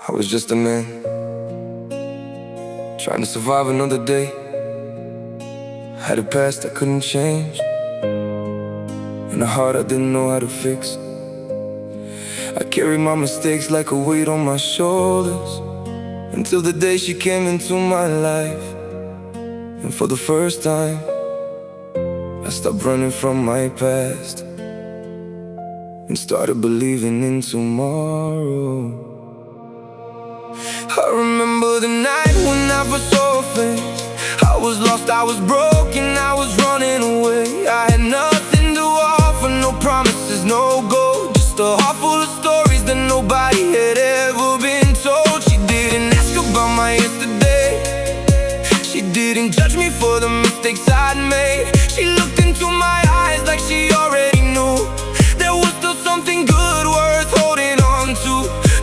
I was just a man trying to survive another day. Had a past I couldn't change, and a heart I didn't know how to fix. I carried my mistakes like a weight on my shoulders, until the day she came into my life. And for the first time, I stopped running from my past and started believing in tomorrow. I remember the night when I first saw her face. I was lost, I was broken, I was running away. I had nothing to offer, no promises, no gold, just a heart full of stories that nobody had ever been told. She didn't ask about my yesterday, she didn't judge me for the mistakes I'd made. She looked into my eyes like she already knew there was still something good worth holding on to.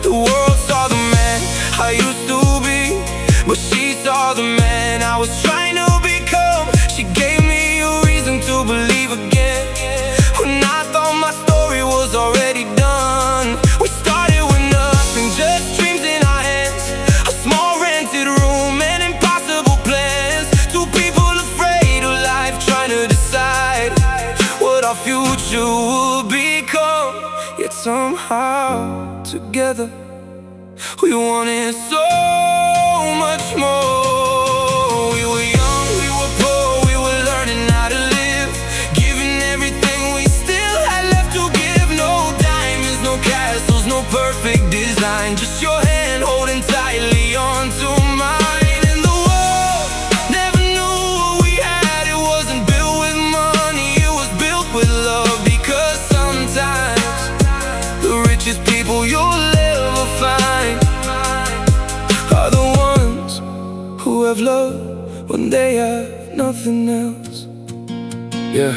The world saw the man I used to be, but she saw the man I was trying to become. She gave me a reason to believe again, when I thought my story was already done. We started with nothing, just dreams in our hands, a small rented room and impossible plans. Two people afraid of life, trying to decide what our future will become. Yet somehow, together, we wanted so much more. We were young, we were poor, we were learning how to live, giving everything we still had left to give. No diamonds, no castles, no perfect design, just your hand holding tightly onto mine. And the world never knew what we had. It wasn't built with money, it was built with love. Because sometimes the richest people you'll ever find are the ones who have love when they have nothing else. Yeah.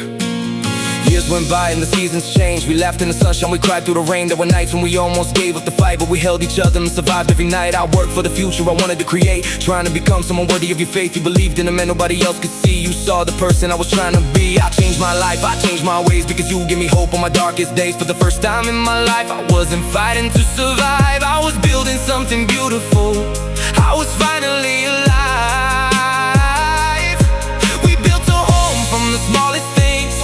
Years went by and the seasons changed. We laughed in the sunshine, we cried through the rain. There were nights when we almost gave up the fight, but we held each other and survived every night. I worked for the future I wanted to create, trying to become someone worthy of your faith. You believed in a man nobody else could see. You saw the person I was trying to be. I changed my life, I changed my ways, because you give me hope on my darkest days. For the first time in my life, I wasn't fighting to survive, I was building something beautiful. I was finally alive. We built a home from the smallest things,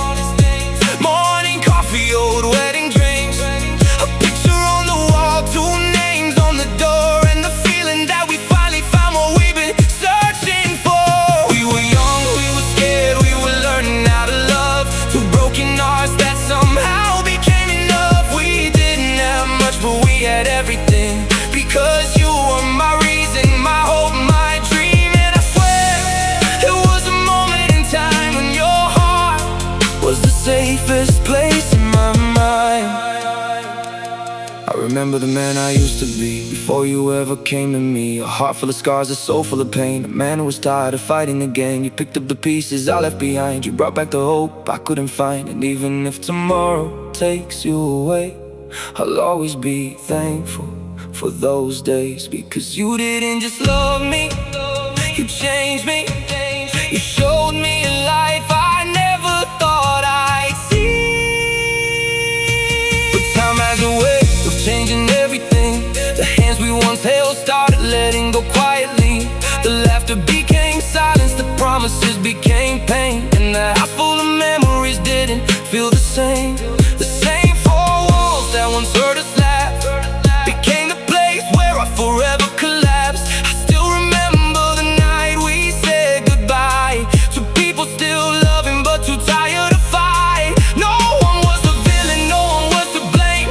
morning coffee, old wedding drinks, a picture on the wall, two names on the door, and the feeling that we finally found what we've been searching for. We were young, we were scared, we were learning how to love, two broken hearts that somehow became enough. We didn't have much, but we had everything, because you were my reason, my hope, my dream. And I swear it was a moment in time when your heart was the safest place in my mind. I remember the man I used to be before you ever came to me. A heart full of scars, a soul full of pain, a man who was tired of fighting again. You picked up the pieces I left behind, you brought back the hope I couldn't find. And even if tomorrow takes you away, I'll always be thankful for those days, because you didn't just love me, you changed me. You showed me a life I never thought I'd see. But time has a way of changing everything. The hands we once held started letting go quietly. The laughter became silence, the promises became pain, and the house full of memories didn't feel the same. The same four walls that once heard us laugh became the place where I forever collapsed. I still remember the night we said goodbye, to people still loving but too tired to fight. No one was the villain, no one was to blame.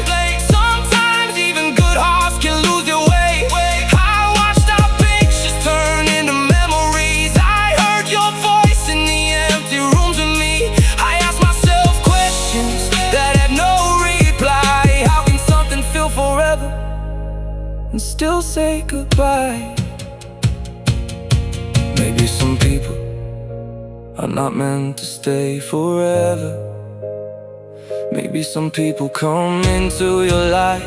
Sometimes even good hearts can lose their way. I watched our pictures turn into memories. I heard your voice in the empty rooms with me. I asked myself questions that had no reply. How can something feel forever and still say goodbye? Maybe some people are not meant to stay forever. Maybe some people come into your life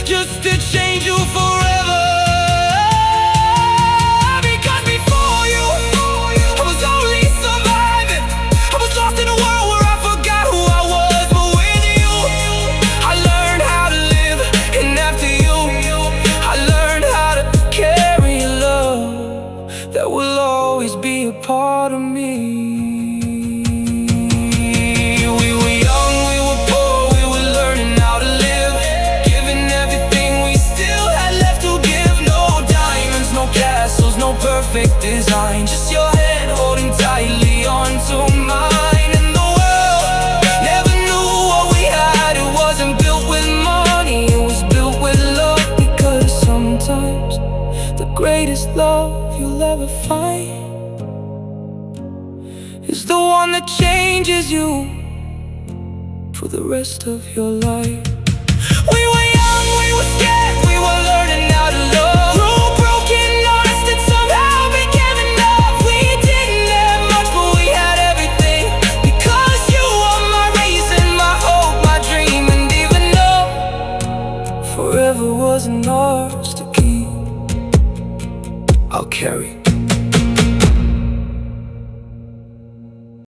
just to change you forever. Because before you, I was only surviving. I was lost in a world where I forgot who I was. But with you, I learned how to live, and after you, I learned greatest love you'll ever find is the one that changes you for the rest of your life. We were young, we were scared, we were learning how to love. Grew broken, honest, and somehow became enough. We didn't have much, but we had everything. Because you were my reason, my hope, my dream. And even though forever wasn't ours to keep, I'll carry